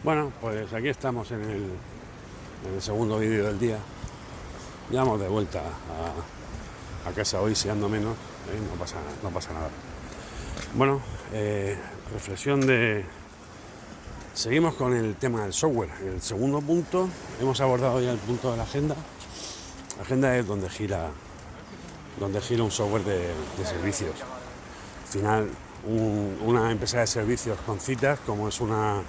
Bueno, pues aquí estamos en el segundo vídeo del día. Ya vamos de vuelta a casa hoy, si ando menos, no pasa nada. Bueno, reflexión de... Seguimos con el tema del software. El segundo punto, hemos abordado ya el punto de la agenda. La agenda es donde gira un software de servicios. Al final, una empresa de servicios con citas, como es una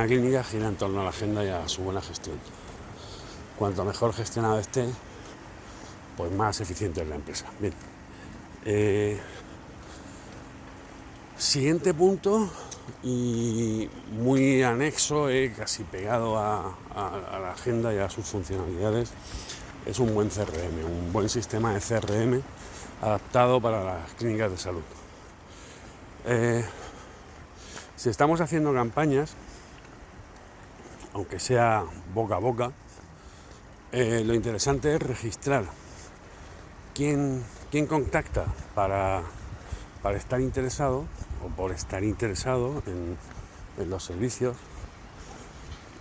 clínica, gira en torno a la agenda y a su buena gestión. Cuanto mejor gestionada esté, pues más eficiente es la empresa. Bien. Siguiente punto, y muy anexo, casi pegado a la agenda y a sus funcionalidades, es un buen CRM, un buen sistema de CRM adaptado para las clínicas de salud. Si estamos haciendo campañas, aunque sea boca a boca, lo interesante es registrar quién contacta para estar interesado o por estar interesado en los servicios,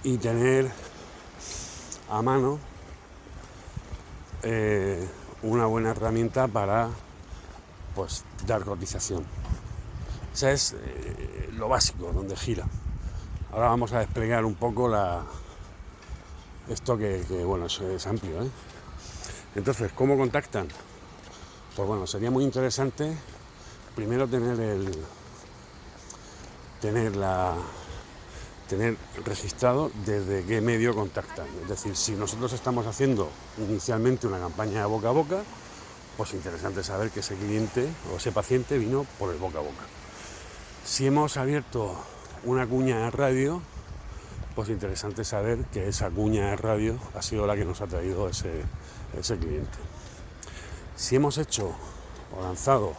y tener a mano una buena herramienta para pues dar cotización. Ese es lo básico, donde gira. Ahora vamos a desplegar un poco esto que bueno, es amplio, ¿eh? Entonces, ¿cómo contactan? Pues bueno, sería muy interesante primero tener registrado desde qué medio contactan. Es decir, si nosotros estamos haciendo inicialmente una campaña de boca a boca, pues interesante saber que ese cliente o ese paciente vino por el boca a boca. Si hemos abierto una cuña de radio, pues interesante saber que esa cuña de radio ha sido la que nos ha traído ese cliente. Si hemos hecho o lanzado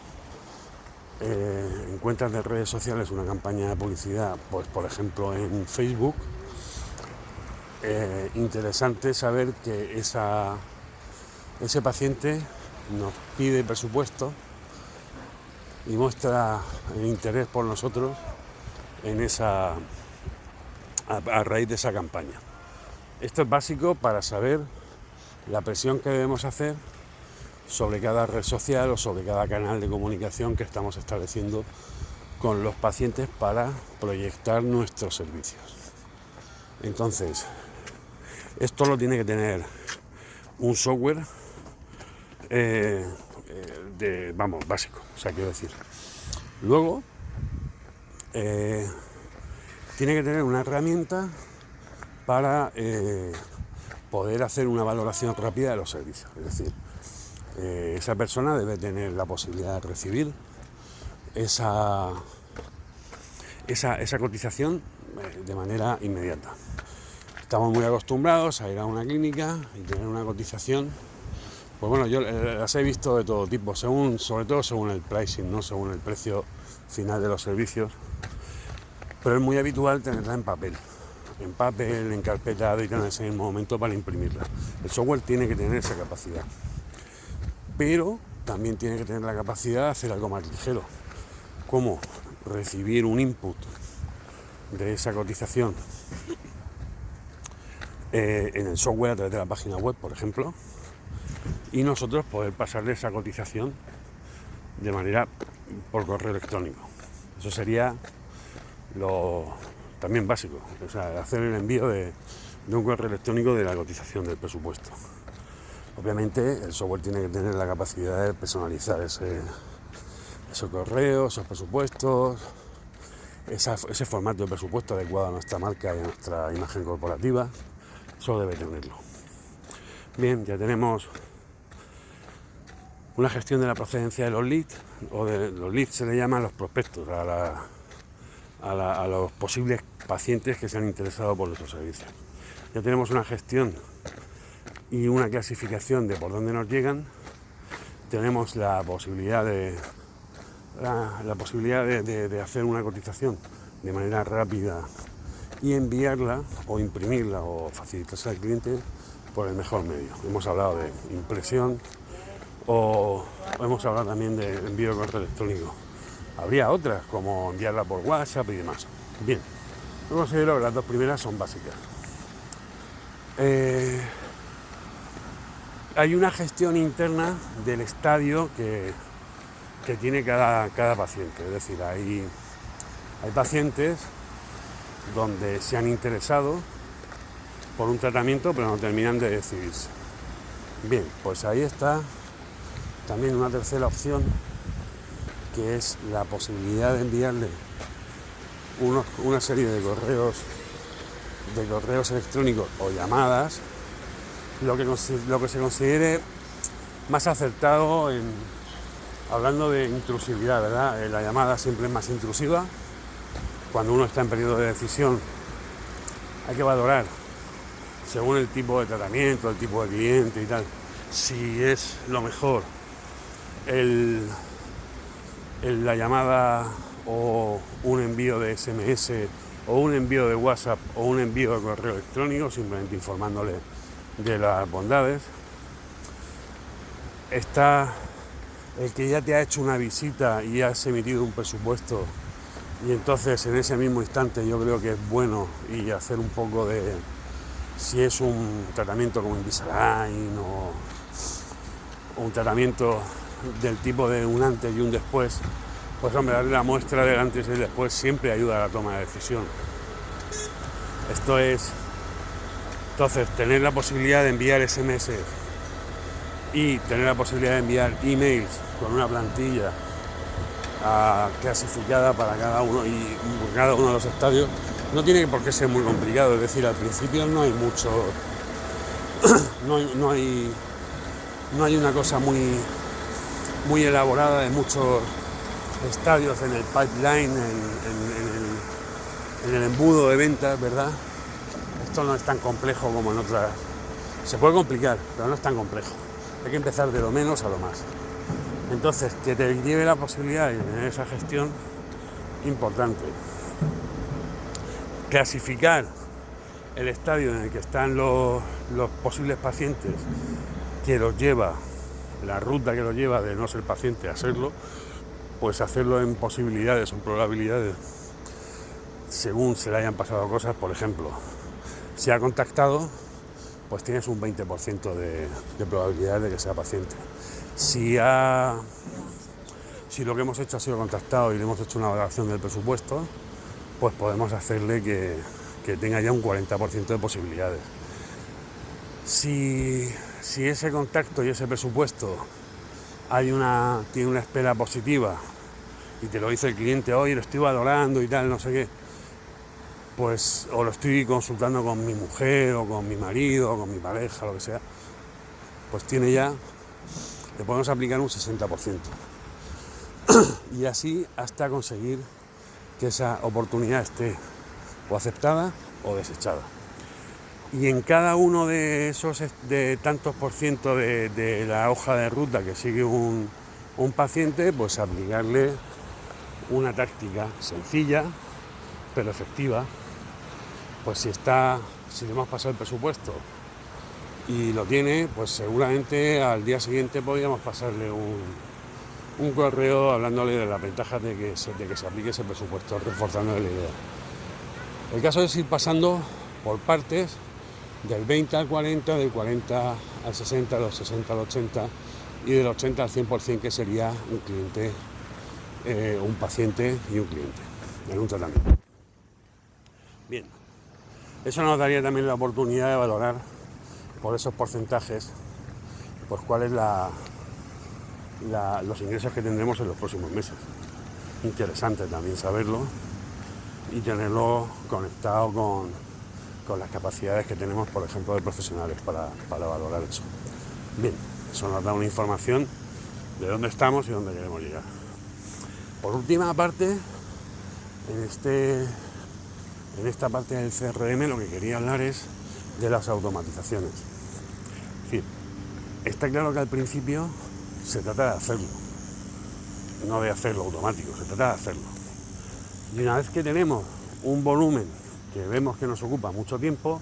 en cuentas de redes sociales una campaña de publicidad, pues por ejemplo en Facebook, interesante saber que ese paciente nos pide presupuesto y muestra el interés por nosotros a raíz de esa campaña. Esto es básico para saber la presión que debemos hacer sobre cada red social o sobre cada canal de comunicación que estamos estableciendo con los pacientes para proyectar nuestros servicios. Entonces, esto lo tiene que tener un software básico, o sea, quiero decir. Luego, tiene que tener una herramienta para poder hacer una valoración rápida de los servicios. Es decir, esa persona debe tener la posibilidad de recibir esa cotización de manera inmediata. Estamos muy acostumbrados a ir a una clínica y tener una cotización. Pues bueno, yo las he visto de todo tipo, sobre todo según el pricing, ¿no? Según el precio final de los servicios. Pero es muy habitual tenerla en papel, encarpetada y tener ese mismo momento para imprimirla. El software tiene que tener esa capacidad, pero también tiene que tener la capacidad de hacer algo más ligero, como recibir un input de esa cotización en el software a través de la página web, por ejemplo, y nosotros poder pasarle esa cotización de manera por correo electrónico. Eso sería lo también básico, o sea, hacer el envío de un correo electrónico de la cotización del presupuesto. Obviamente el software tiene que tener la capacidad de personalizar ese correo, esos presupuestos, ese formato de presupuesto adecuado a nuestra marca y a nuestra imagen corporativa. Eso debe tenerlo. Bien, ya tenemos una gestión de la procedencia de los leads, o de los leads se le llama a los prospectos, a los posibles pacientes que se han interesado por nuestros servicios. Ya tenemos una gestión y una clasificación de por dónde nos llegan. Tenemos la posibilidad de hacer una cotización de manera rápida y enviarla o imprimirla o facilitarse al cliente por el mejor medio. Hemos hablado de impresión o hemos hablado también de envío de correo electrónico. Habría otras, como enviarla por WhatsApp y demás. Bien, Yo considero que las dos primeras son básicas. Hay una gestión interna del estadio que tiene cada paciente. Es decir, hay pacientes donde se han interesado por un tratamiento pero no terminan de decidirse. Bien, pues ahí está también una tercera opción, que es la posibilidad de enviarle una serie de correos electrónicos o llamadas, lo que se considere más acertado hablando de intrusividad, ¿verdad? La llamada siempre es más intrusiva. Cuando uno está en periodo de decisión hay que valorar, según el tipo de tratamiento, el tipo de cliente y tal, si es lo mejor la llamada o un envío de SMS o un envío de WhatsApp o un envío de correo electrónico, simplemente informándole de las bondades. Está el que ya te ha hecho una visita y has emitido un presupuesto, y entonces en ese mismo instante yo creo que es bueno y hacer un poco de, si es un tratamiento como Invisalign o un tratamiento del tipo de un antes y un después, pues hombre, darle la muestra del antes y el después siempre ayuda a la toma de decisión. Esto es, entonces, tener la posibilidad de enviar SMS y tener la posibilidad de enviar emails con una plantilla clasificada para cada uno de los estadios, no tiene por qué ser muy complicado. Es decir, al principio no hay mucho, no hay una cosa muy elaborada de muchos estadios en el pipeline, en el embudo de ventas, ¿verdad? Esto no es tan complejo como en otras. Se puede complicar, pero no es tan complejo. Hay que empezar de lo menos a lo más. Entonces, que te lleve la posibilidad de tener esa gestión, importante. Clasificar el estadio en el que están los posibles pacientes, que los lleva, la ruta que los lleva de no ser paciente a serlo, pues hacerlo en posibilidades o en probabilidades según se le hayan pasado cosas. Por ejemplo, si ha contactado, pues tienes un 20% de probabilidad de que sea paciente. Si lo que hemos hecho ha sido contactado y le hemos hecho una valoración del presupuesto, pues podemos hacerle que tenga ya un 40% de posibilidades. Si ese contacto y ese presupuesto tiene una espera positiva y te lo dice el cliente, hoy lo estoy valorando y tal, no sé qué, pues, o lo estoy consultando con mi mujer o con mi marido o con mi pareja, lo que sea, pues le podemos aplicar un 60%. Y así hasta conseguir que esa oportunidad esté o aceptada o desechada. Y en cada uno de esos de tantos por ciento de la hoja de ruta que sigue un paciente, pues aplicarle una táctica sencilla pero efectiva. Pues si le hemos pasado el presupuesto y lo tiene, pues seguramente al día siguiente podríamos pasarle un correo hablándole de las ventajas de que se aplique ese presupuesto, reforzándole la idea. El caso es ir pasando por partes, del 20 al 40, del 40 al 60, del 60 al 80 y del 80 al 100%, que sería un cliente, un paciente y un cliente en un tratamiento. Bien, eso nos daría también la oportunidad de valorar por esos porcentajes, pues cuál es los ingresos que tendremos en los próximos meses. Interesante también saberlo y tenerlo conectado con las capacidades que tenemos, por ejemplo, de profesionales para valorar eso. Bien, eso nos da una información de dónde estamos y dónde queremos llegar. Por última parte, en esta parte del CRM lo que quería hablar es de las automatizaciones. Es decir, está claro que al principio se trata de hacerlo, no de hacerlo automático, se trata de hacerlo. Y una vez que tenemos un volumen que vemos que nos ocupa mucho tiempo,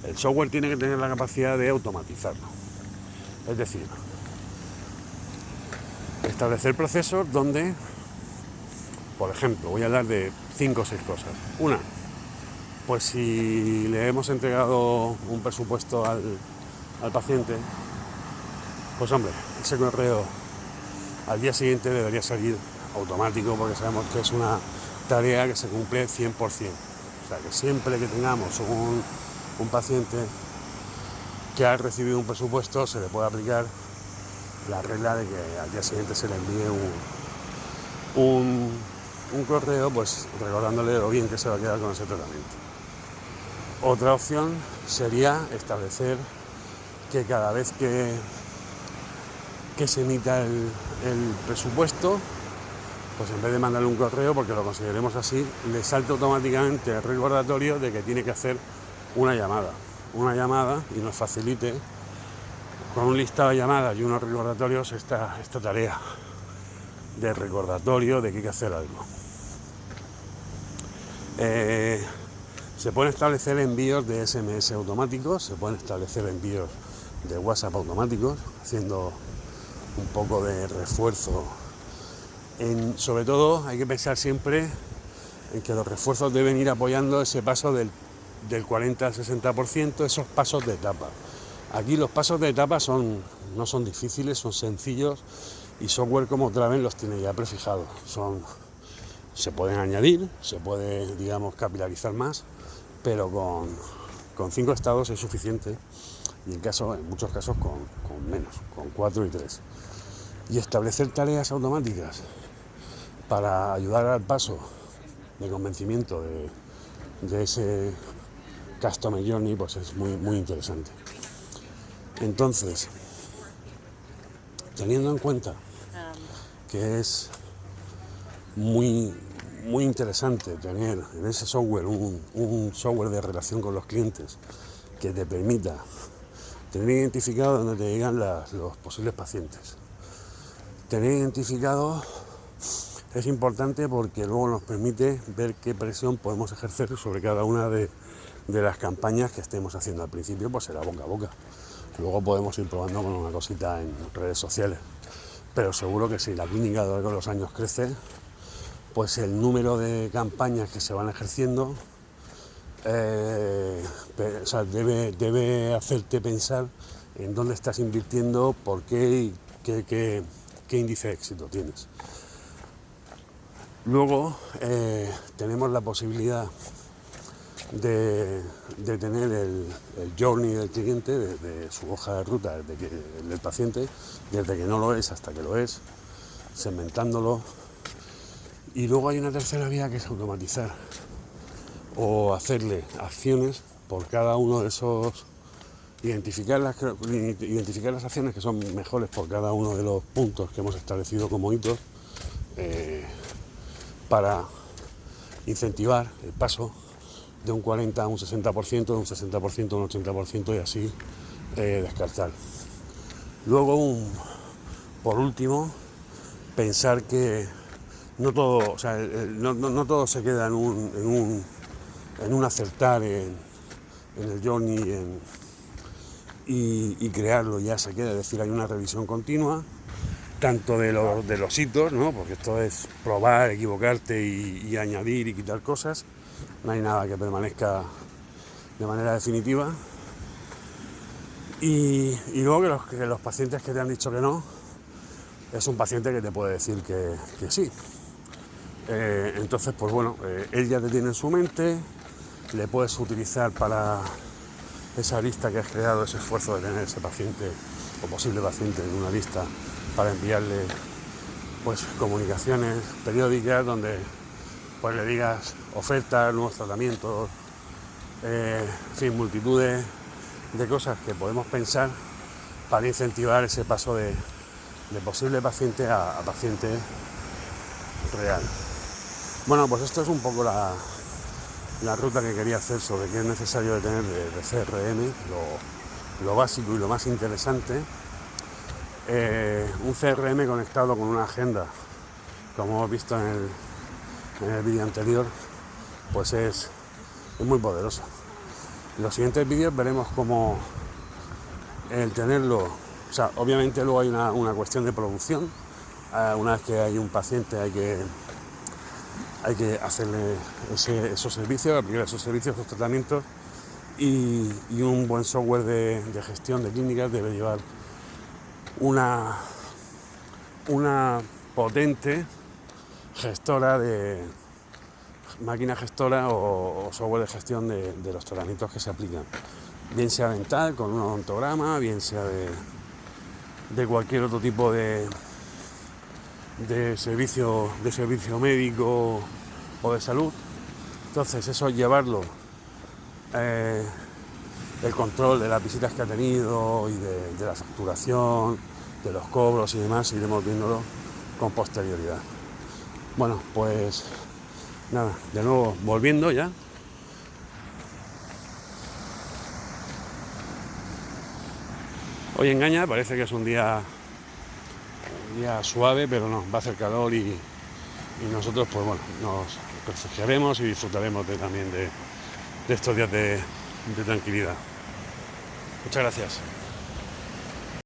el software tiene que tener la capacidad de automatizarlo. Es decir, establecer procesos donde, por ejemplo, voy a hablar de 5 o 6 cosas. Una, pues si le hemos entregado un presupuesto al paciente, pues hombre, ese correo al día siguiente debería salir automático, porque sabemos que es una tarea que se cumple 100%. O sea, que siempre que tengamos un paciente que ha recibido un presupuesto, se le puede aplicar la regla de que al día siguiente se le envíe un correo, pues recordándole lo bien que se va a quedar con ese tratamiento. Otra opción sería establecer que cada vez que se emita el presupuesto, pues en vez de mandarle un correo, porque lo consideremos así, le salta automáticamente el recordatorio de que tiene que hacer una llamada y nos facilite con un listado de llamadas y unos recordatorios esta tarea de recordatorio de que hay que hacer algo. Se pueden establecer envíos de SMS automáticos, se pueden establecer envíos de WhatsApp automáticos, haciendo un poco de refuerzo. Sobre todo hay que pensar siempre en que los refuerzos deben ir apoyando ese paso del 40 al 60%, esos pasos de etapa. Aquí los pasos de etapa no son difíciles, son sencillos, y software como Draven los tiene ya prefijados. Se pueden añadir, se puede, capilarizar más, pero con 5 estados es suficiente, y en muchos casos con menos, con 4 y 3. Y establecer tareas automáticas para ayudar al paso de convencimiento de ese Customer Journey, pues es muy, muy interesante. Entonces, teniendo en cuenta que es muy, muy interesante tener en ese software un software de relación con los clientes que te permita tener identificado dónde te llegan los posibles pacientes. Tener identificado es importante porque luego nos permite ver qué presión podemos ejercer sobre cada una de las campañas que estemos haciendo. Al principio pues será boca a boca, luego podemos ir probando con una cosita en redes sociales, pero seguro que si la clínica con los años crece, pues el número de campañas que se van ejerciendo debe hacerte pensar en dónde estás invirtiendo, por qué y qué índice de éxito tienes. Luego tenemos la posibilidad de tener el journey del cliente, de su hoja de ruta del paciente, desde que no lo es hasta que lo es, segmentándolo. Y luego hay una tercera vía, que es automatizar o hacerle acciones por cada uno de esos, identificar las acciones que son mejores por cada uno de los puntos que hemos establecido como hitos, para incentivar el paso de un 40 a un 60%, de un 60% a un 80%, y así descartar. Luego, por último, pensar que no todo, no todo se queda en un acertar en el journey y crearlo, ya se queda. Es decir, hay una revisión continua, tanto de los hitos, ¿no? Porque esto es probar, equivocarte y añadir y quitar cosas. No hay nada que permanezca de manera definitiva. Y luego que los pacientes que te han dicho que no, es un paciente que te puede decir que sí. Entonces, pues bueno, él ya te tiene en su mente, le puedes utilizar para esa lista que has creado, ese esfuerzo de tener ese paciente o posible paciente en una lista, para enviarle pues comunicaciones periódicas donde pues le digas ofertas, nuevos tratamientos, en fin, multitudes de cosas que podemos pensar para incentivar ese paso de posible paciente a paciente real. Bueno, pues esto es un poco la ruta que quería hacer sobre qué es necesario de tener de CRM, lo básico y lo más interesante. Un CRM conectado con una agenda, como hemos visto en el vídeo anterior, pues es muy poderoso. En los siguientes vídeos veremos cómo el tenerlo, obviamente luego hay una cuestión de producción. Una vez que hay un paciente hay hay que hacerle esos servicios, aplicar esos servicios, esos tratamientos, y un buen software de gestión de clínicas debe llevar una potente gestora de máquina gestora o software de gestión de los tratamientos que se aplican, bien sea dental con un odontograma, bien sea de cualquier otro tipo de servicio médico o de salud. Entonces eso, llevarlo, el control de las visitas que ha tenido y de la facturación, de los cobros y demás, iremos viéndolo con posterioridad. Bueno, pues nada, de nuevo volviendo ya. Hoy engaña, parece que es un día suave, pero no, va a hacer calor y nosotros pues bueno, nos refugiaremos y disfrutaremos también de estos días de tranquilidad. Muchas gracias.